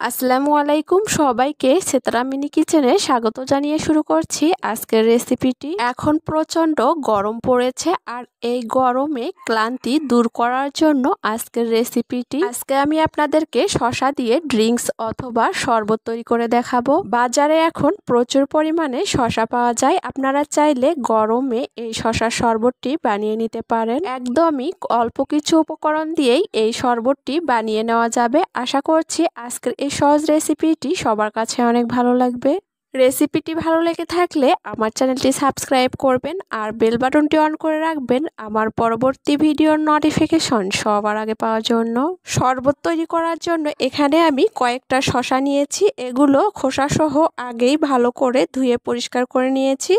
আসসালামু আলাইকুম সবাইকে সেতারা মিনি কিচেনে স্বাগত জানিয়ে শুরু করছি আজকের রেসিপিটি। এখন প্রচণ্ড গরম পড়েছে আর এই গরমে ক্লান্তি দূর করার জন্য আজকের রেসিপিটি। আজকে আমি আপনাদেরকে শসা দিয়ে ড্রিঙ্কস অথবা শরবত তৈরি করে দেখাবো। বাজারে এখন প্রচুর পরিমাণে শসা পাওয়া যায়, আপনারা চাইলে গরমে এই শসার শরবতটি বানিয়ে নিতে পারেন। একদমই অল্প কিছু উপকরণ দিয়েই এই শরবতটি বানিয়ে নেওয়া যাবে। আশা করছি আজকের এই সহজ রেসিপিটি সবার কাছে অনেক ভালো লাগবে। রেসিপিটি ভালো লেগে থাকলে আমার চ্যানেলটি সাবস্ক্রাইব করবেন আর বেল বাটনটি অন করে রাখবেন আমার পরবর্তী ভিডিওর নোটিফিকেশন সবার আগে পাওয়ার জন্য। শরবত তৈরি করার জন্য এখানে আমি কয়েকটা শসা নিয়েছি, এগুলো খোসাসহ আগেই ভালো করে ধুয়ে পরিষ্কার করে নিয়েছি।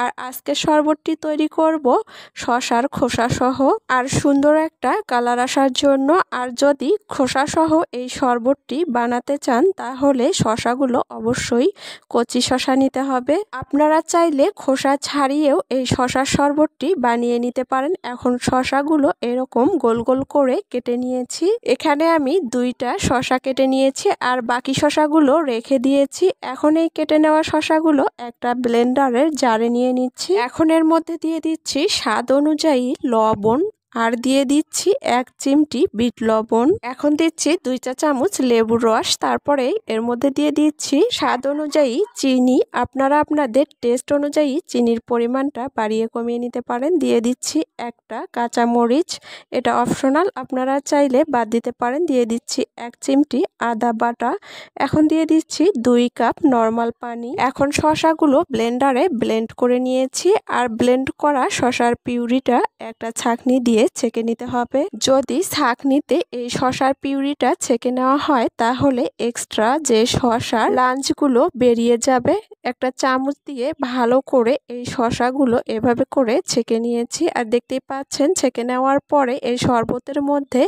আর আজকে শরবতটি তৈরি করব শসার খোসাসহ, আর সুন্দর একটা কালার আসার জন্য। আর যদি খোসাসহ এই শরবতটি বানাতে চান তাহলে শসাগুলো অবশ্যই কচি শসা নিতে হবে। আপনারা চাইলে খোসা ছাড়িয়েও এই শসার শরবতটি বানিয়ে নিতে পারেন। এখন শসাগুলো এরকম গোল গোল করে কেটে নিয়েছি। এখানে আমি 2টা শসা কেটে নিয়েছি আর বাকি শসাগুলো রেখে দিয়েছি। এখন এই কেটে নেওয়া শসাগুলো একটা ব্লেন্ডারের জারে নিয়ে নিচ্ছি। এখন এর মধ্যে দিয়ে দিচ্ছি স্বাদ অনুযায়ী লবণ আর দিয়ে দিচ্ছি 1 চিমটি বিট লবণ। এখন দিচ্ছি 2 চা চামচ লেবুর রস। তারপরে এর মধ্যে দিয়ে দিচ্ছি স্বাদ অনুযায়ী চিনি। আপনারা আপনাদের টেস্ট অনুযায়ী চিনির পরিমাণটা বাড়িয়ে কমিয়ে নিতে পারেন। দিয়ে দিচ্ছি একটা কাঁচা মরিচ, এটা অপশনাল, আপনারা চাইলে বাদ দিতে পারেন। দিয়ে দিচ্ছি 1 চিমটি আদা বাটা। এখন দিয়ে দিচ্ছি 2 কাপ নর্মাল পানি। এখন শসাগুলো ব্লেন্ডারে ব্লেন্ড করে নিয়েছি আর ব্লেন্ড করা শসার পিউরিটা একটা ছাঁকনি দিয়ে ছেঁকে নিতে হবে। যদি ছাঁকনিতে এই শসার পিউরিটা ছেঁকে নেওয়া হয় তাহলে এক্সট্রা যে শসার লাঞ্চগুলো বেরিয়ে যাবে। একটা চামচ দিয়ে ভালো করে এই শসাগুলো এভাবে করে ছেঁকে নিয়েছি আর দেখতেই পাচ্ছেন ছেঁকে নেওয়ার পরে এই শরবতের মধ্যে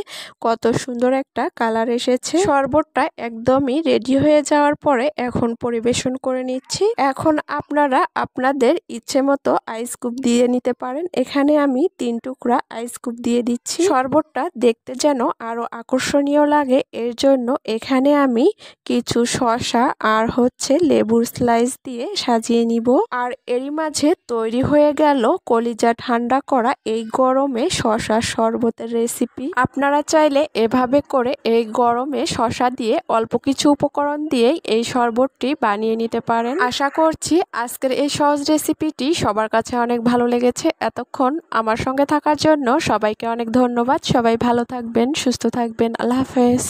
কত সুন্দর একটা কালার এসেছে। শরবতটা একদমই রেডি হয়ে যাওয়ার পরে এখন পরিবেশন করে নিচ্ছি। এখন আপনারা আপনাদের ইচ্ছে মতো আইস কিউব দিয়ে নিতে পারেন। এখানে আমি 3 টুকরা আইস কিউব দিয়ে দিচ্ছি। শরবতটা দেখতে যেন আরো আকর্ষণীয় লাগে এর জন্য এখানে আমি কিছু শসা আর লেবুর স্লাইস দিয়ে সাজিয়ে নিব। আর এরই মাঝে তৈরি হয়ে গেল কলিজা ঠান্ডা করা এই গরমে শসার শরবতের রেসিপি। আপনারা চাইলে এভাবে করে এই গরমে শসা দিয়ে অল্প কিছু উপকরণ দিয়ে এই শরবতটি বানিয়ে নিতে পারেন। আশা করছি আজকের এই সহজ রেসিপিটি সবার কাছে অনেক ভালো লেগেছে। এতক্ষণ আমার সঙ্গে থাকার জন্য সবাইকে অনেক ধন্যবাদ। সবাই ভালো থাকবেন, সুস্থ থাকবেন। আল্লাহ হাফেজ।